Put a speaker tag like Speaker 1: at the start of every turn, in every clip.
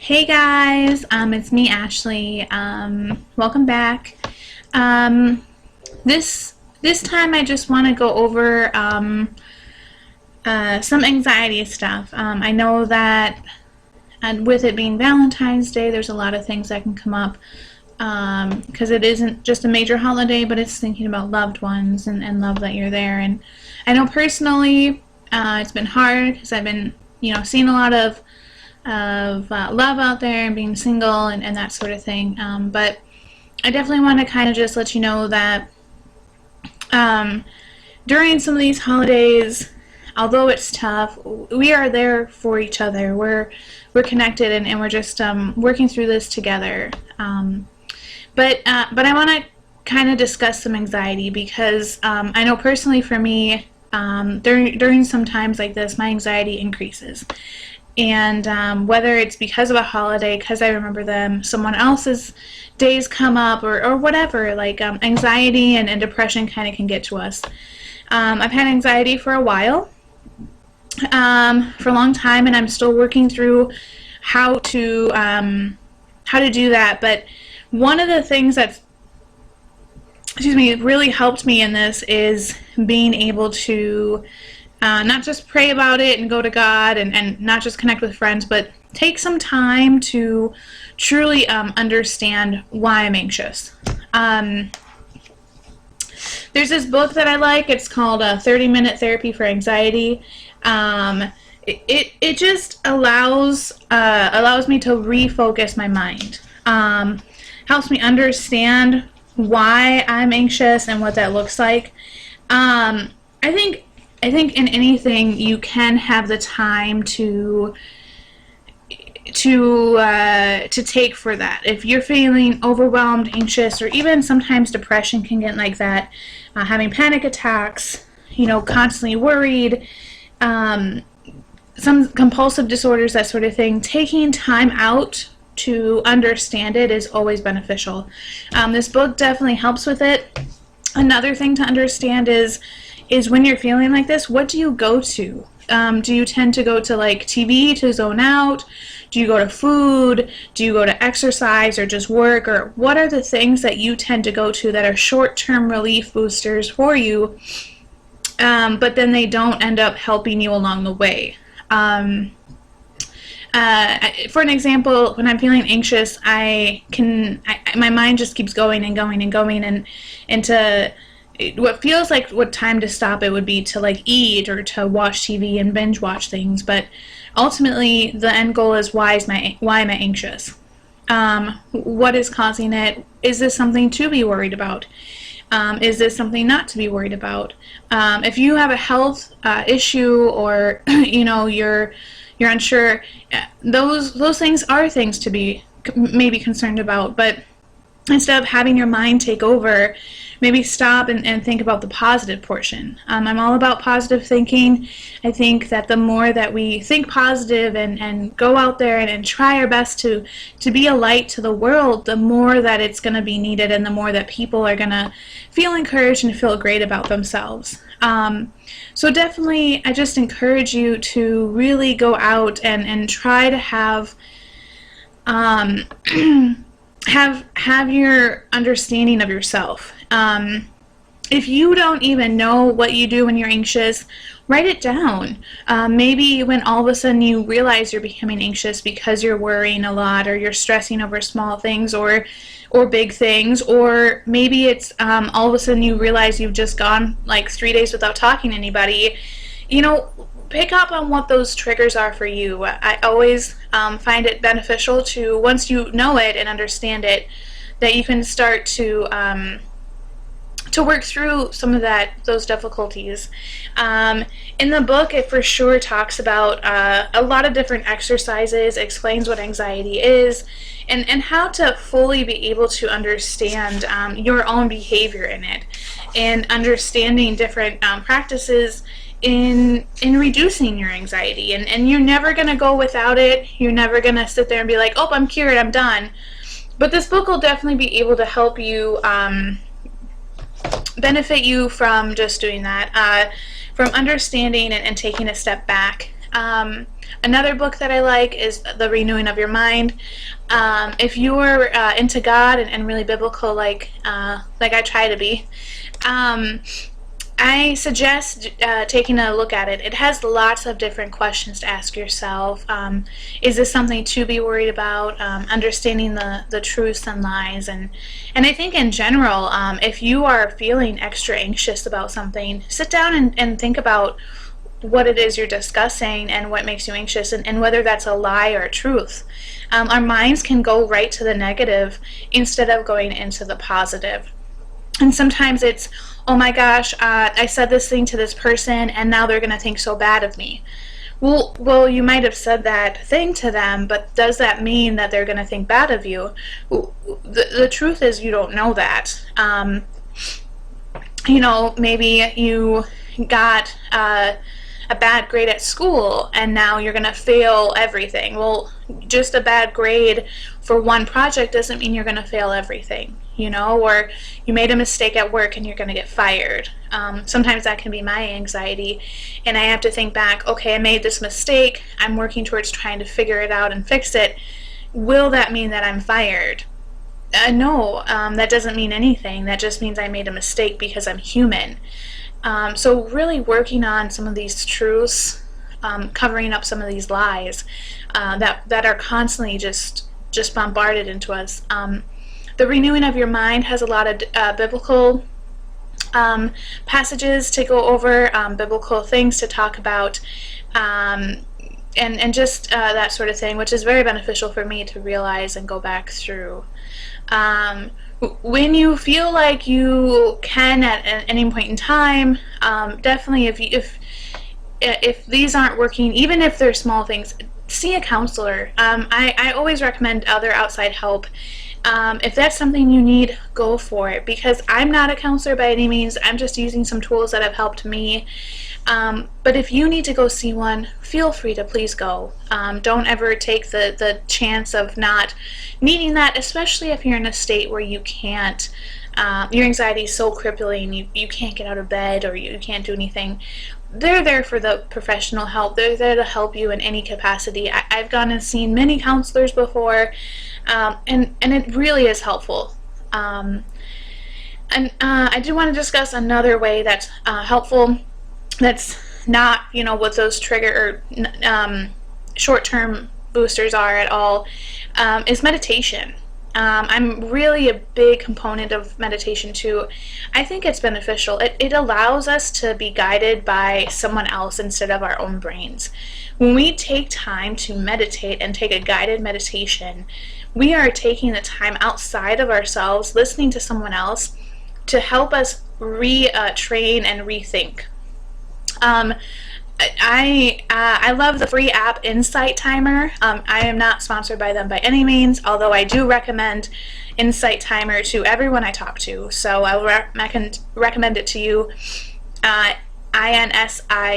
Speaker 1: Hey guys, it's me, Ashley. Welcome back. Um, this time I just want to go over some anxiety stuff. I know that, and with it being Valentine's Day, there's a lot of things that can come up because it isn't just a major holiday, but it's thinking about loved ones and love that you're there. And I know personally, it's been hard because I've been, seeing a lot of love out there and being single and that sort of thing. But I definitely want to kind of just let you know that during some of these holidays, although it's tough, we are there for each other. We're connected and we're just working through this together. But I want to kind of discuss some anxiety because I know personally for me, during some times like this, my anxiety increases. And whether it's because of a holiday, because I remember them, someone else's days come up, or whatever, like anxiety and depression kind of can get to us. I've had anxiety for a while, for a long time, and I'm still working through how to do that. But one of the things that's really helped me in this is being able to not just pray about it and go to God and not just connect with friends, but take some time to truly understand why I'm anxious. There's this book that I like. It's called 30-Minute Therapy for Anxiety. It just allows me to refocus my mind. Helps me understand why I'm anxious and what that looks like. I think in anything you can have the time to take for that. If you're feeling overwhelmed, anxious, or even sometimes depression can get like that, having panic attacks, constantly worried, some compulsive disorders, that sort of thing, taking time out to understand it is always beneficial. This book definitely helps with it. Another thing to understand is when you're feeling like this, what do you go to? Do you tend to go to like TV to zone out? Do you go to food? Do you go to exercise or just work? Or what are the things that you tend to go to that are short-term relief boosters for you, but then they don't end up helping you along the way? For an example, when I'm feeling anxious, my mind just keeps going and going and going, and into what feels like what time to stop it would be to like eat or to watch TV and binge watch things. But ultimately, the end goal is why am I anxious? What is causing it? Is this something to be worried about? Is this something not to be worried about? If you have a health issue, or you're unsure, those things are things to be maybe concerned about. But instead of having your mind take over, maybe stop and think about the positive portion. I'm all about positive thinking. I think that the more that we think positive and go out there and try our best to be a light to the world, the more that it's going to be needed, and the more that people are going to feel encouraged and feel great about themselves. So definitely, I just encourage you to really go out and try to have have your understanding of yourself. If you don't even know what you do when you're anxious, write it down. Maybe when all of a sudden you realize you're becoming anxious because you're worrying a lot, or you're stressing over small things or big things, or maybe it's all of a sudden you realize you've just gone like 3 days without talking to anybody. Pick up on what those triggers are for you. I always find it beneficial to, once you know it and understand it, that you can start to work through some of those difficulties. In the book, it for sure talks about a lot of different exercises, explains what anxiety is, and how to fully be able to understand your own behavior in it, and understanding different practices in reducing your anxiety. And you're never going to go without it. You're never going to sit there and be like, oh, I'm cured, I'm done. But this book will definitely be able to help you benefit you from just doing that, from understanding and taking a step back. Another book that I like is The Renewing of Your Mind. If you're into God and really biblical, like I try to be, I suggest taking a look at it. It has lots of different questions to ask yourself. Is this something to be worried about? Understanding the truths and lies. And I think in general, if you are feeling extra anxious about something, sit down and think about what it is you're discussing and what makes you anxious, and whether that's a lie or a truth. Our minds can go right to the negative instead of going into the positive. And sometimes it's, oh my gosh, I said this thing to this person and now they're going to think so bad of me. Well, you might have said that thing to them, but does that mean that they're going to think bad of you? The truth is, you don't know that. Maybe you got a bad grade at school and now you're going to fail everything. Well, just a bad grade for one project doesn't mean you're going to fail everything, or you made a mistake at work and you're going to get fired. Sometimes that can be my anxiety, and I have to think back, okay, I made this mistake, I'm working towards trying to figure it out and fix it. Will that mean that I'm fired? No, that doesn't mean anything. That just means I made a mistake because I'm human. So really working on some of these truths, covering up some of these lies that are constantly just bombarded into us. The Renewing of Your Mind has a lot of biblical passages to go over, biblical things to talk about, and just that sort of thing, which is very beneficial for me to realize and go back through. When you feel like you can at any point in time, definitely if these aren't working, even if they're small things, see a counselor. I always recommend other outside help. If that's something you need, go for it, because I'm not a counselor by any means. I'm just using some tools that have helped me. But if you need to go see one, feel free to please go. Don't ever take the chance of not needing that, especially if you're in a state where you can't, your anxiety is so crippling, you can't get out of bed or you can't do anything. They're there for the professional help. They're there to help you in any capacity. I've gone and seen many counselors before, and it really is helpful. I do want to discuss another way that's helpful, that's not, what those trigger or short-term boosters are at all, is meditation. I'm really a big component of meditation too. I think it's beneficial. It allows us to be guided by someone else instead of our own brains. When we take time to meditate and take a guided meditation, we are taking the time outside of ourselves, listening to someone else to help us retrain and rethink. I love the free app Insight Timer. I am not sponsored by them by any means, although I do recommend Insight Timer to everyone I talk to. So I will recommend it to you. INSIGHT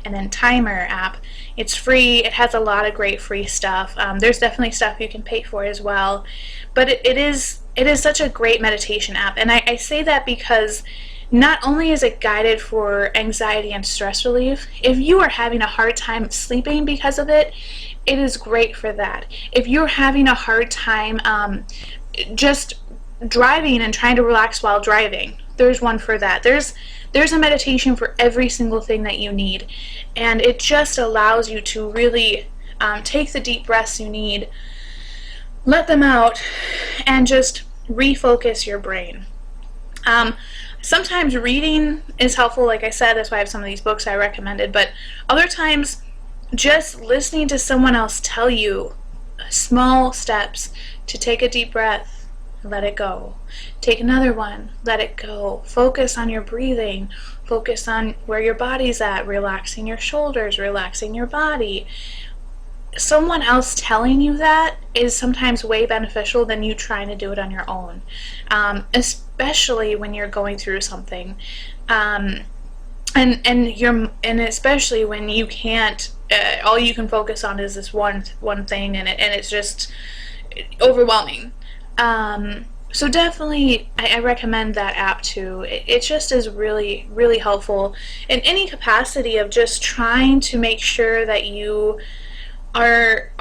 Speaker 1: and then Timer app. It's free. It has a lot of great free stuff. There's definitely stuff you can pay for as well, but it is such a great meditation app, and I say that because not only is it guided for anxiety and stress relief, if you are having a hard time sleeping because of it, it is great for that. If you're having a hard time just driving and trying to relax while driving, there's one for that. There's a meditation for every single thing that you need, and it just allows you to really take the deep breaths you need, let them out, and just refocus your brain. Sometimes reading is helpful, like I said, that's why I have some of these books I recommended, but other times just listening to someone else tell you small steps to take a deep breath, let it go. Take another one, let it go. Focus on your breathing, focus on where your body's at, relaxing your shoulders, relaxing your body. Someone else telling you that is sometimes way beneficial than you trying to do it on your own, especially when you're going through something, and especially when you can't. All you can focus on is this one thing, and it's just overwhelming. So definitely, I recommend that app too. It just is really, really helpful in any capacity of just trying to make sure that you are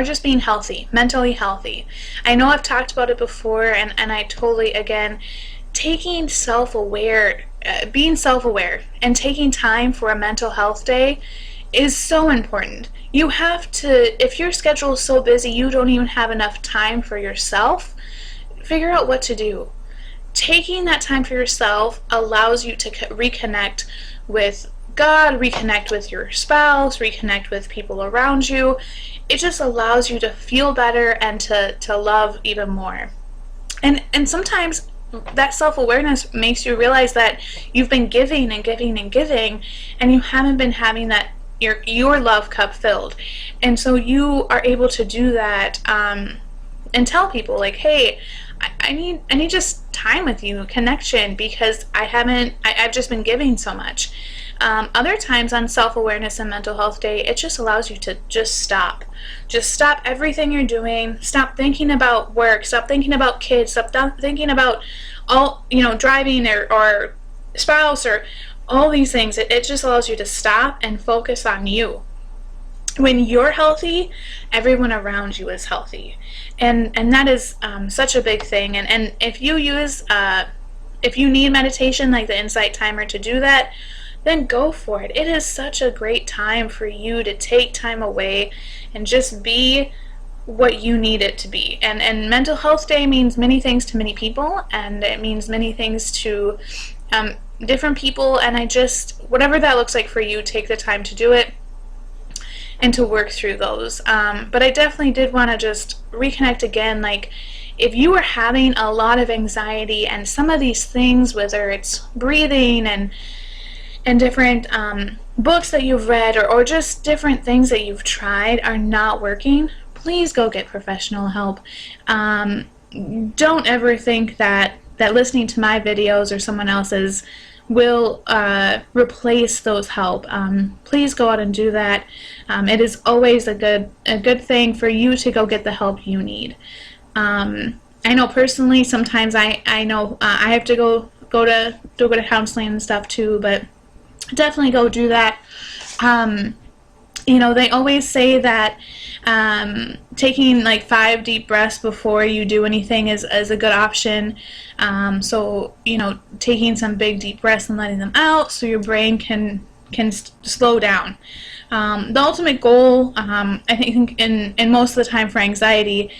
Speaker 1: just being healthy, mentally healthy. I know I've talked about it before, and I totally, again, taking self-aware, being self-aware and taking time for a mental health day is so important. You have to, if your schedule is so busy you don't even have enough time for yourself, figure out what to do. Taking that time for yourself allows you to reconnect with God, reconnect with your spouse, reconnect with people around you. It just allows you to feel better and to love even more. And sometimes that self-awareness makes you realize that you've been giving and giving and giving, and you haven't been having that your love cup filled. And so you are able to do that, and tell people like, hey, I need just time with you, connection, because I've just been giving so much. Other times on Self-Awareness and Mental Health Day, it just allows you to just stop. Just stop everything you're doing. Stop thinking about work. Stop thinking about kids. Stop thinking about all, driving or spouse or all these things. It just allows you to stop and focus on you. When you're healthy, everyone around you is healthy. And that is such a big thing. And if you use, if you need meditation like the Insight Timer to do that, then go for it. It is such a great time for you to take time away and just be what you need it to be. And Mental Health Day means many things to many people, and it means many things to different people, and whatever that looks like for you, take the time to do it and to work through those. But I definitely did want to just reconnect again, like, if you are having a lot of anxiety and some of these things, whether it's breathing and different books that you've read or just different things that you've tried are not working, please go get professional help. Don't ever think that listening to my videos or someone else's will replace those help. Please go out and do that. It is always a good thing for you to go get the help you need. I know personally sometimes I know I have to go to counseling and stuff too, but definitely go do that. They always say that taking like 5 deep breaths before you do anything is a good option. So taking some big deep breaths and letting them out so your brain can slow down. The ultimate goal, I think in most of the time for anxiety,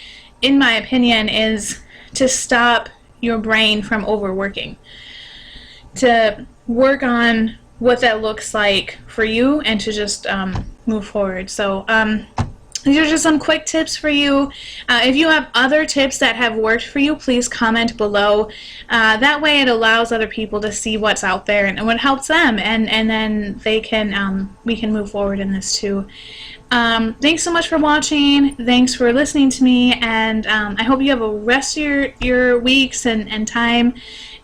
Speaker 1: in my opinion, is to stop your brain from overworking, to work on what that looks like for you and to just move forward. So these are just some quick tips for you. If you have other tips that have worked for you, please comment below. That way it allows other people to see what's out there and what helps them, and then they can we can move forward in this too. Thanks so much for watching. Thanks for listening to me, and I hope you have a rest of your weeks and time.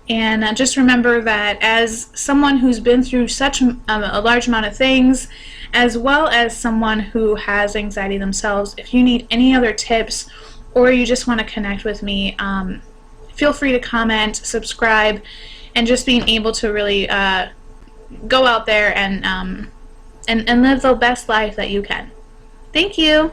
Speaker 1: And just remember that as someone who's been through such a large amount of things, as well as someone who has anxiety themselves, if you need any other tips or you just want to connect with me, feel free to comment, subscribe, and just being able to really go out there and live the best life that you can. Thank you.